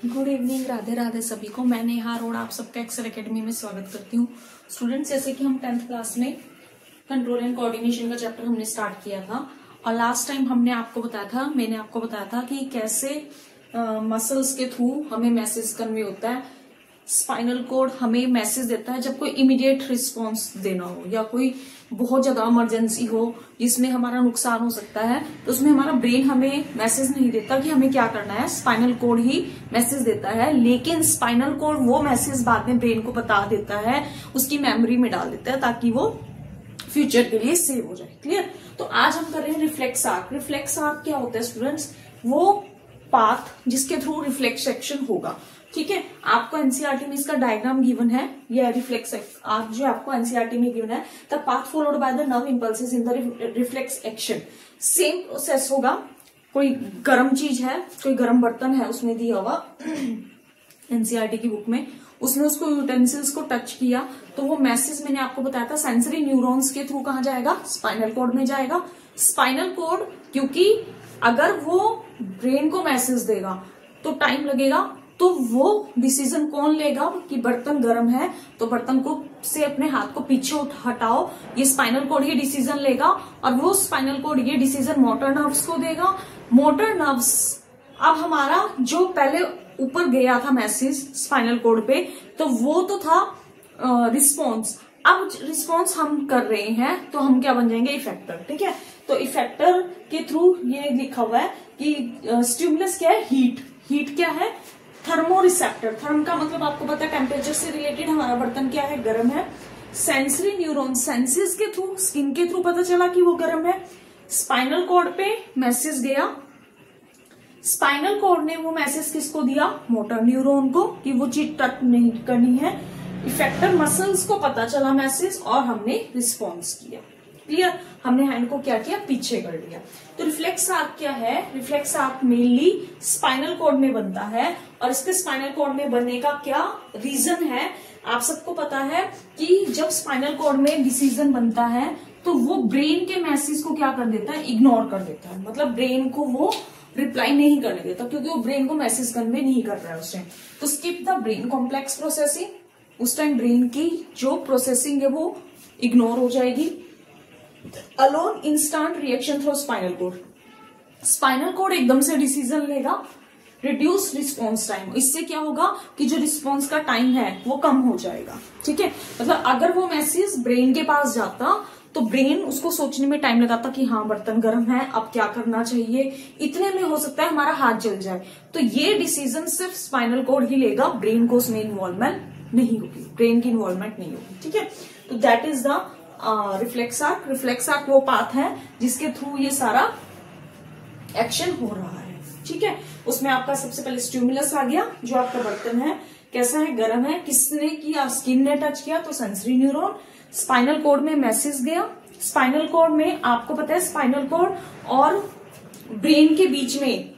Good evening, Radhe Radhe सभी को। मैं नेहा अरोड़ा आप सबका एक्सेल एकेडमी में स्वागत करती हूँ। स्टूडेंट्स, जैसे कि हम 10th क्लास में कंट्रोल एंड कोऑर्डिनेशन का चैप्टर हमने स्टार्ट किया था और लास्ट टाइम मैंने आपको बताया था कि कैसे मसल्स के थ्रू हमें मैसेज कन्वे होता है। स्पाइनल कोड हमें मैसेज देता है जब कोई इमीडिएट रिस्पॉन्स देना हो या कोई बहुत ज्यादा इमरजेंसी हो जिसमें हमारा नुकसान हो सकता है, तो उसमें हमारा ब्रेन हमें मैसेज नहीं देता कि हमें क्या करना है, स्पाइनल कोड ही मैसेज देता है। लेकिन स्पाइनल कोड वो मैसेज बाद में ब्रेन को बता देता है, उसकी मेमोरी में डाल देता है ताकि वो फ्यूचर के लिए सेव हो जाए। क्लियर? तो आज हम कर रहे हैं रिफ्लेक्स आर्क। रिफ्लेक्स आर्क क्या होता है स्टूडेंट्स? वो पाथ जिसके थ्रू रिफ्लेक्स एक्शन होगा। ठीक है, आपको एनसीईआरटी में इसका डायग्राम गिवन है। यह रिफ्लेक्स आर्क जो आपको एनसीईआरटी में गिवन है, the path followed by the nerve impulses in the reflex action. Same process होगा। कोई गर्म चीज है, कोई गर्म बर्तन है, उसमें दिया हुआ एनसीईआरटी की बुक में, उसने उसको यूटेंसिल्स को टच किया तो वो मैसेज मैंने आपको बताया था सेंसरी न्यूरॉन्स के थ्रू कहाँ जाएगा? स्पाइनल कोड में जाएगा। स्पाइनल कोड, क्योंकि अगर वो ब्रेन को मैसेज देगा तो टाइम लगेगा, तो वो डिसीजन कौन लेगा कि बर्तन गर्म है तो बर्तन को से अपने हाथ को पीछे हटाओ, ये स्पाइनल कोड ये डिसीजन लेगा और वो स्पाइनल कोड ये डिसीजन मोटर नर्व्स को देगा। मोटर नर्व्स, अब हमारा जो पहले ऊपर गया था मैसेज स्पाइनल कोड पे, तो वो तो था रिस्पॉन्स। अब रिस्पॉन्स हम कर रहे हैं तो हम क्या बन जाएंगे? इफेक्टर। ठीक है, तो इफेक्टर के थ्रू ये लिखा हुआ है कि स्टिमुलस क्या है? हीट। हीट क्या है? थर्मोरिसेप्टर। थर्म का मतलब आपको पता है टेम्परेचर से रिलेटेड। हमारा बर्तन क्या है? गर्म है। सेंसरी न्यूरॉन, सेंसेस के थ्रू, स्किन के थ्रू पता चला कि वो गर्म है। स्पाइनल कॉर्ड पे मैसेज गया, स्पाइनल कॉर्ड ने वो मैसेज किसको दिया? मोटर न्यूरॉन को, कि वो चीज टच नहीं करनी है। इफेक्टर मसल्स को पता चला मैसेज और हमने रिस्पॉन्स किया। क्लियर? हमने हैंड को क्या किया? पीछे कर लिया। तो रिफ्लेक्स आर्क क्या है? Reflex arc mainly spinal cord में बनता है और इसके स्पाइनल कॉर्ड में बनने का क्या रीजन है? आप सबको पता है कि जब स्पाइनल कॉर्ड में डिसीजन बनता है तो वो ब्रेन के मैसेज को क्या कर देता है? इग्नोर कर देता है। मतलब ब्रेन को वो रिप्लाई नहीं करने देता, क्योंकि वो ब्रेन को मैसेज कन्वे नहीं कर रहा है उस टाइम। तो skip the brain complex processing, उस टाइम ब्रेन की जो प्रोसेसिंग है वो इग्नोर हो जाएगी। Alone instant reaction through spinal cord. Spinal cord एकदम से डिसीजन लेगा। रिड्यूस रिस्पॉन्स टाइम, इससे क्या होगा कि जो रिस्पॉन्स का टाइम है वो कम हो जाएगा। ठीक है, मतलब अगर वो मैसेज ब्रेन के पास जाता तो ब्रेन उसको सोचने में टाइम लगाता कि हाँ बर्तन गर्म है, अब क्या करना चाहिए, इतने में हो सकता है हमारा हाथ जल जाए। तो ये डिसीजन सिर्फ स्पाइनल कोड ही लेगा, ब्रेन को उसमें इन्वॉल्वमेंट नहीं होगी, ब्रेन की इन्वॉल्वमेंट नहीं होगी। ठीक है, तो that is the reflex arc. Reflex arc वो पाथ है जिसके थ्रू ये सारा एक्शन हो रहा है। ठीक है, उसमें आपका सबसे पहले स्टिमुलस आ गया, जो आपका बर्तन है कैसा है? गर्म है। किसने किया? स्किन ने टच किया, तो सेंसरी न्यूरॉन। स्पाइनल कोड में मैसेज गया। स्पाइनल कोड में आपको पता है स्पाइनल कोड और ब्रेन के बीच में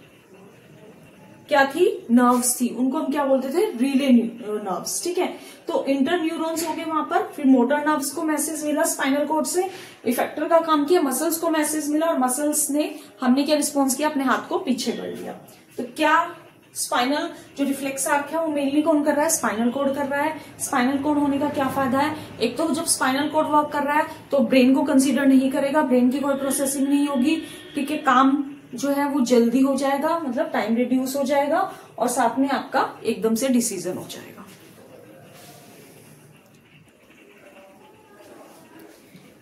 क्या थी? नर्व्स थी, उनको हम क्या बोलते थे? Relay nerves. ठीक है, तो इंटर न्यूरॉन्स हो गए वहां पर। फिर मोटर नर्व्स को मैसेज मिला स्पाइनल कोड से, इफेक्टर का काम किया, मसल्स को मैसेज मिला और मसल्स ने हमने क्या रिस्पॉन्स किया? अपने हाथ को पीछे कर लिया। तो क्या स्पाइनल जो रिफ्लेक्स आर्क है वो मेनली कौन कर रहा है? स्पाइनल कोड कर रहा है। स्पाइनल कोड होने का क्या फायदा है? एक तो जब स्पाइनल कोड वर्क कर रहा है तो ब्रेन को कंसीडर नहीं करेगा, ब्रेन की कोई प्रोसेसिंग नहीं होगी। ठीक है, काम जो है वो जल्दी हो जाएगा, मतलब टाइम रिड्यूस हो जाएगा और साथ में आपका एकदम से डिसीजन हो जाएगा।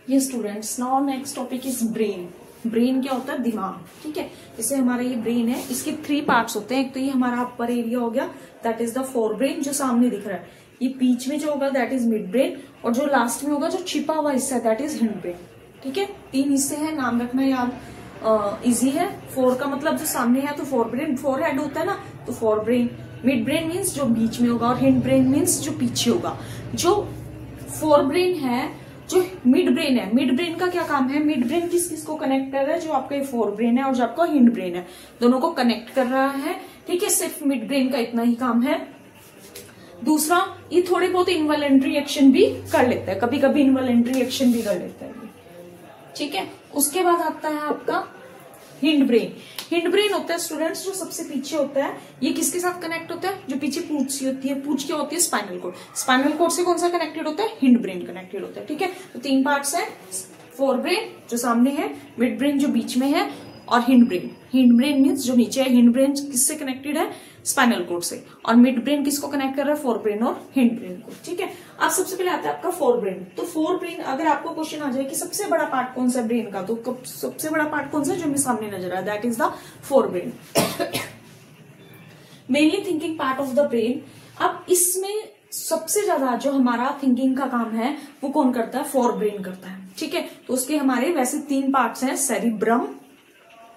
ये students, now next topic is brain. Brain क्या होता है? दिमाग। ठीक है, जैसे हमारा ये ब्रेन है, इसके 3 पार्ट्स होते हैं। एक तो ये हमारा अपर एरिया हो गया, that is the fore brain जो सामने दिख रहा है। ये बीच में जो होगा दैट इज मिड ब्रेन, और जो लास्ट में होगा जो छिपा हुआ हिस्सा है दैट इज हिंड ब्रेन। ठीक है, 3 हिस्से हैं, नाम रखना याद इजी है। 4 का मतलब जो सामने है तो फोर ब्रेन, 4 हेड होता है ना, तो fore brain. Mid brain means जो बीच में होगा और हिंड ब्रेन मीन्स जो पीछे होगा। जो फोर ब्रेन है, जो मिड ब्रेन है, मिड ब्रेन का क्या काम है? मिड ब्रेन किस किस को कनेक्ट कर रहा है? जो आपका ये फोर ब्रेन है और जो आपका हिंड ब्रेन है, दोनों को कनेक्ट कर रहा है। ठीक है, सिर्फ मिड ब्रेन का इतना ही काम है। दूसरा, ये थोड़े बहुत इनवॉलेंट्री एक्शन भी कर लेता है, कभी कभी इनवॉलेंट्री एक्शन भी कर लेता है। ठीक है, उसके बाद आता है आपका हिंड ब्रेन। हिंड ब्रेन होता है स्टूडेंट्स जो सबसे पीछे होता है। ये किसके साथ कनेक्ट होता है? जो पीछे पूंछ सी होती है। पूंछ क्या होती है? Spinal cord. स्पाइनल कोड से कौन सा कनेक्टेड होता है? हिंड ब्रेन कनेक्टेड होता है। ठीक है, तो 3 पार्ट्स है, फोर ब्रेन जो सामने है, मिड ब्रेन जो बीच में है, और hind brain. Hind brain means जो नीचे है। हिंड ब्रेन किससे कनेक्टेड है? स्पाइनल कोड से। और मिड ब्रेन किसको कनेक्ट कर रहा है? फोर ब्रेन और हिंड ब्रेन को। ठीक है, अब सबसे पहले आता है आपका फोर ब्रेन। तो फोर ब्रेन, अगर आपको क्वेश्चन आ जाए कि सबसे बड़ा पार्ट कौन सा ब्रेन का, तो सबसे बड़ा पार्ट कौन सा जो हमें सामने नजर आ, that is the forebrain, mainly thinking part of the brain. अब इसमें सबसे ज्यादा जो हमारा थिंकिंग का काम है वो कौन करता है? फोर ब्रेन करता है। ठीक है, तो उसके हमारे वैसे 3 पार्ट्स हैं, सेरिब्रम,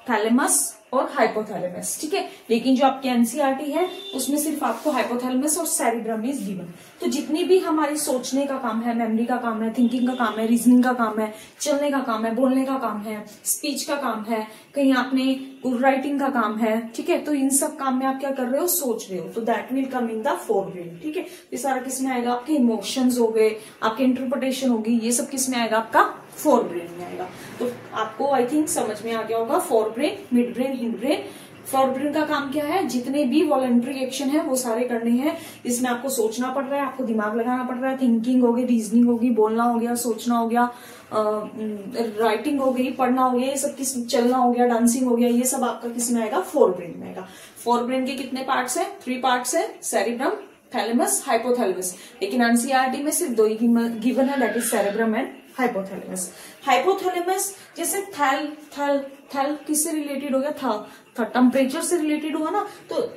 थैलेमस और हाइपोथैलेमस। ठीक है, लेकिन जो आपकी एनसीईआरटी है उसमें सिर्फ आपको हाइपोथैलेमस और सेरिब्रम इज गिवन। तो जितनी भी हमारी सोचने का काम है, मेमोरी का काम है, थिंकिंग का काम है, रीजनिंग का काम है, चलने का काम है, बोलने का काम है, स्पीच का काम है, कहीं आपने राइटिंग का काम है, ठीक है, तो इन सब काम में आप क्या कर रहे हो? सोच रहे हो। तो that will come in the fore brain. ठीक है, ये सारा किस में आएगा? आपके इमोशंस हो गए, आपके इंटरप्रिटेशन होगी, ये सब किस में आएगा? आपका फोर ब्रेन में आएगा। तो आपको आई थिंक समझ में आ गया होगा fore brain, mid brain, hind brain. Fore brain का काम क्या है? जितने भी वॉलंटरी एक्शन है वो सारे करने हैं। इसमें आपको सोचना पड़ रहा है, आपको दिमाग लगाना पड़ रहा है, थिंकिंग होगी, रीजनिंग होगी, बोलना हो गया, सोचना हो गया, राइटिंग हो गई, पढ़ना हो गया, ये सब किस, चलना हो गया, डांसिंग हो गया, ये सब आपका किस में आएगा? फोर ब्रेन में आएगा। फोर ब्रेन के कितने पार्ट्स है? 3 पार्ट्स है, सेरिब्रम, थैलेमस, हाइपोथैलेमस। लेकिन एनसीईआरटी में सिर्फ 2 ही गिवन है, that is cerebrum and hypothalamus. Hypothalamus जैसे थैल थैल थैल किससे रिलेटेड हो गया? था टेम्परेचर से रिलेटेड हुआ ना। तो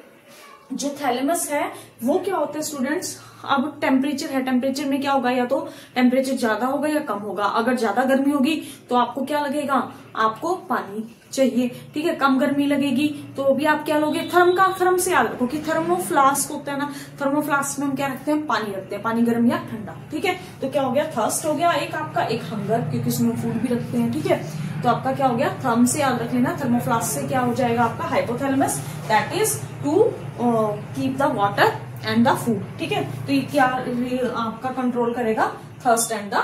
जो थैलेमस है वो क्या होता है स्टूडेंट्स? अब टेम्परेचर है, टेम्परेचर में क्या होगा? या तो टेम्परेचर ज्यादा होगा या कम होगा। अगर ज्यादा गर्मी होगी तो आपको क्या लगेगा? आपको पानी चाहिए। ठीक है, कम गर्मी लगेगी तो भी आप क्या लोगे? थर्म का, थर्म से याद रखो कि थर्मोफ्लास्क होता है ना, थर्मोफ्लास्क में हम क्या रखते हैं? पानी रखते हैं, पानी गर्म या ठंडा। ठीक है, तो क्या हो गया? थर्स्ट हो गया एक आपका, एक हंगर, क्योंकि उसमें फूड भी रखते हैं। ठीक है, तो आपका क्या हो गया? थर्म से याद रख लेना, थर्मोफ्लास्क से क्या हो जाएगा आपका? Hypothalamus, that is to keep the water and the food. ठीक है, तो ये क्या आपका कंट्रोल करेगा? Thirst and the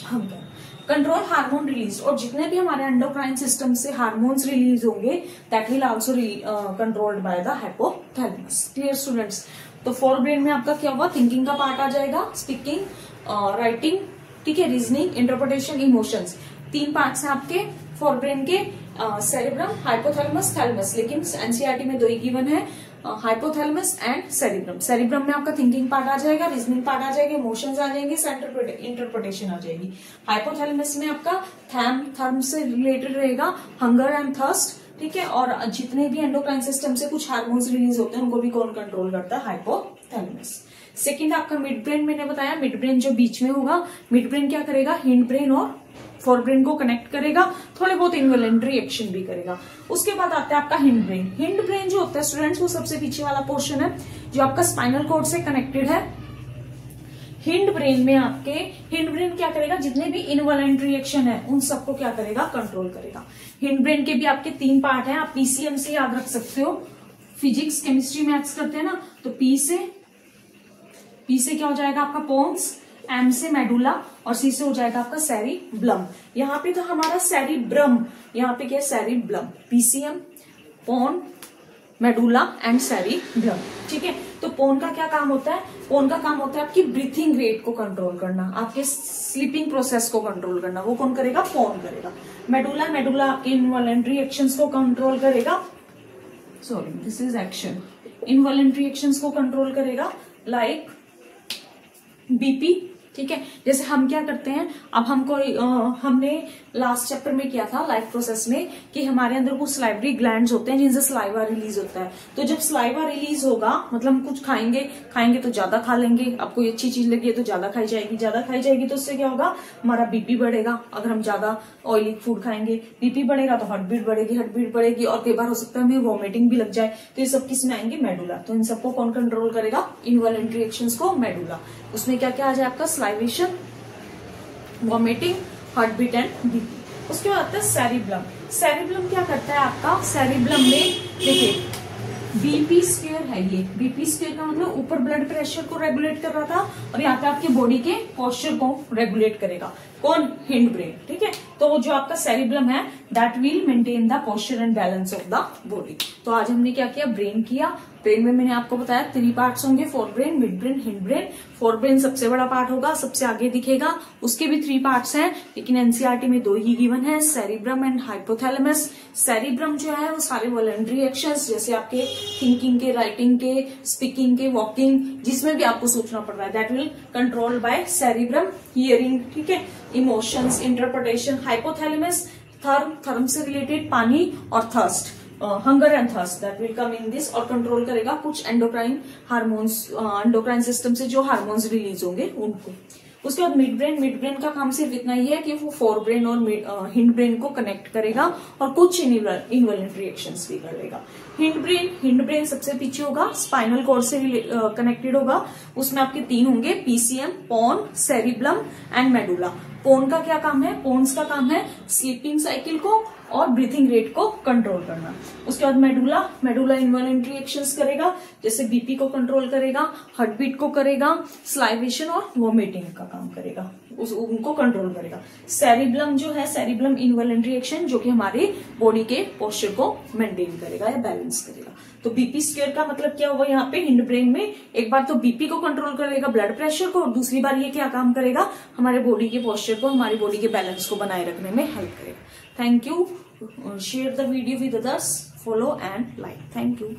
hunger. Control hormone release, और जितने भी हमारे एंडोक्राइन सिस्टम से हार्मोन्स रिलीज होंगे that will also controlled by the hypothalamus. Clear students? तो फोर ब्रेन में आपका क्या हुआ? थिंकिंग का पार्ट आ जाएगा, स्पीकिंग, राइटिंग, ठीक है, रीजनिंग, इंटरप्रिटेशन, इमोशंस। 3 पार्ट्स हैं आपके फोर ब्रेन के, सेरिब्रम, हाइपोथैलेमस, थैलेमस। लेकिन एनसीईआरटी में 2 ही गिवन है, हाइपोथैलेमस एंड सेरिब्रम। सेरिब्रम में आपका थिंकिंग पार्ट आ जाएगा, रीजनिंग पार्ट आ जाएगा, इमोशंस आ जाएंगे, इंटरप्रिटेशन आ जाएगी। हाइपोथैलेमस में आपका थर्म से रिलेटेड रहेगा, हंगर एंड थर्स्ट। ठीक है, और जितने भी एंडोक्राइन सिस्टम से कुछ हार्मोन्स रिलीज होते हैं उनको भी कौन कंट्रोल करता है? हाइपोथैलेमस। सेकेंड आपका मिड ब्रेन, मैंने बताया मिड ब्रेन जो बीच में होगा, मिड ब्रेन क्या करेगा? हिंड ब्रेन और फोर ब्रेन को कनेक्ट करेगा, थोड़े बहुत इनवॉलेंटरी एक्शन भी करेगा। उसके बाद आता है आपका हिंड ब्रेन। हिंड ब्रेन जो होता है स्टूडेंट्स वो सबसे पीछे वाला पोर्शन है जो आपका स्पाइनल कॉर्ड से कनेक्टेड है। हिंड ब्रेन में आपके, हिंड ब्रेन क्या करेगा? जितने भी इनवॉलेंटरी एक्शन है उन सबको क्या करेगा? कंट्रोल करेगा। हिंड ब्रेन के भी आपके 3 पार्ट हैं, आप पीसीएम से याद रख सकते हो। फिजिक्स, केमिस्ट्री, मैथ्स करते हैं ना, तो पी से क्या हो जाएगा आपका? पोन्स, एम से मेडुला, और सी से हो जाएगा आपका सेरिब्लम। यहाँ पे तो हमारा सेरिब्रम, यहाँ पे क्या है? Cerebellum. PCM, pons, medulla and cerebellum. ठीक है, तो पोन का क्या काम होता है? पोन का काम होता है आपकी ब्रीथिंग रेट को कंट्रोल करना, आपके स्लीपिंग प्रोसेस को कंट्रोल करना। वो कौन करेगा? पोन करेगा। मेडुला आपके इनवॉलेंटरी एक्शंस को कंट्रोल करेगा, sorry this is action, involuntary actions को कंट्रोल करेगा, लाइक बीपी। ठीक है, जैसे हम क्या करते हैं, अब हमको हमने लास्ट चैप्टर में किया था लाइफ प्रोसेस में कि हमारे अंदर कुछ सलाइवरी ग्लैंड्स होते हैं जिनसे सलाइवा रिलीज होता है। तो जब सलाइवा रिलीज होगा मतलब हम कुछ खाएंगे तो ज्यादा खा लेंगे, अब कोई अच्छी चीज लगी है तो ज्यादा खाई जाएगी, तो उससे क्या होगा? हमारा बीपी बढ़ेगा। अगर हम ज्यादा ऑयली फूड खाएंगे, बीपी बढ़ेगा तो हार्ट बीट बढ़ेगी, और कई बार हो सकता है हमें वॉमिटिंग भी लग जाए। तो ये सब किस में आएंगे? मेडुला। तो इन सबको कौन कंट्रोल करेगा? इनवॉलेंटरी एक्शंस को मेडुला। उसमें क्या क्या आ जाए आपका? Salivation, vomiting, heart beat and BP. उसके बाद आता है सेरिब्लम। सेरिब्लम क्या करता है आपका? सेरिब्लम में देखिए बीपी स्क्वायर है, ये बीपी स्क्वायर का मतलब ऊपर ब्लड प्रेशर को रेगुलेट कर रहा था, और यहाँ पे आपके बॉडी के पोस्चर को रेगुलेट करेगा। कौन? Hind brain. ठीक है, तो जो आपका सेरिब्रम है that will maintain the posture and balance of the body. तो आज हमने क्या किया, ब्रेन किया। ब्रेन में मैंने आपको बताया 3 पार्ट्स होंगे, fore brain, mid brain, hind brain. Fore brain सबसे बड़ा पार्ट होगा, सबसे आगे दिखेगा, उसके भी 3 पार्ट्स हैं, लेकिन एनसीईआरटी में 2 ही गिवन है, सेरिब्रम एंड हाइपोथैलेमस। सेरिब्रम जो है वो सारे वॉलंटरी एक्शंस, जैसे आपके थिंकिंग के, राइटिंग के, स्पीकिंग के, वॉकिंग, जिसमें भी आपको सोचना पड़ रहा है, that will control by cerebrum. Hearing, ठीक है, इमोशंस, इंटरप्रिटेशन। हाइपोथैलेमस थर्म से रिलेटेड पानी और thirst, hunger and thirst, that will come in this, और कंट्रोल करेगा कुछ एंडोक्राइन हार्मोन्स, एंडोक्राइन सिस्टम से जो हार्मोन्स रिलीज होंगे उनको। उसके बाद मिड ब्रेन का काम सिर्फ इतना ही है कि वो फोर ब्रेन और हिंड ब्रेन को कनेक्ट करेगा और कुछ इनवॉलंटरी एक्शंस भी करेगा। हिंड ब्रेन सबसे पीछे होगा, स्पाइनल कॉर्ड से कनेक्टेड होगा। उसमें आपके 3 होंगे, पीसीएम, pons, cerebellum and medulla. Pons का क्या काम है, पोन्स का काम है स्लीपिंग साइकिल को और ब्रीथिंग रेट को कंट्रोल करना। उसके बाद मेडुला इनवॉलंटरी एक्शंस करेगा, जैसे बीपी को कंट्रोल करेगा, हार्ट बीट को करेगा, स्लाइवेशन और वोमिटिंग का काम करेगा, उनको कंट्रोल करेगा। सेरिब्लम जो है, सेरिब्लम इनवॉलंटरी एक्शन, जो कि हमारी बॉडी के पोस्चर को मेंटेन करेगा या बैलेंस करेगा। तो बीपी स्क्वायर का मतलब क्या हुआ यहाँ पे, हिंड ब्रेन में एक बार तो बीपी को कंट्रोल करेगा, ब्लड प्रेशर को, और दूसरी बार ये क्या काम करेगा, हमारे बॉडी के पोस्चर को, हमारी बॉडी के बैलेंस को बनाए रखने में हेल्प करेगा। Thank you. Share the video with others. Follow and like. Thank you.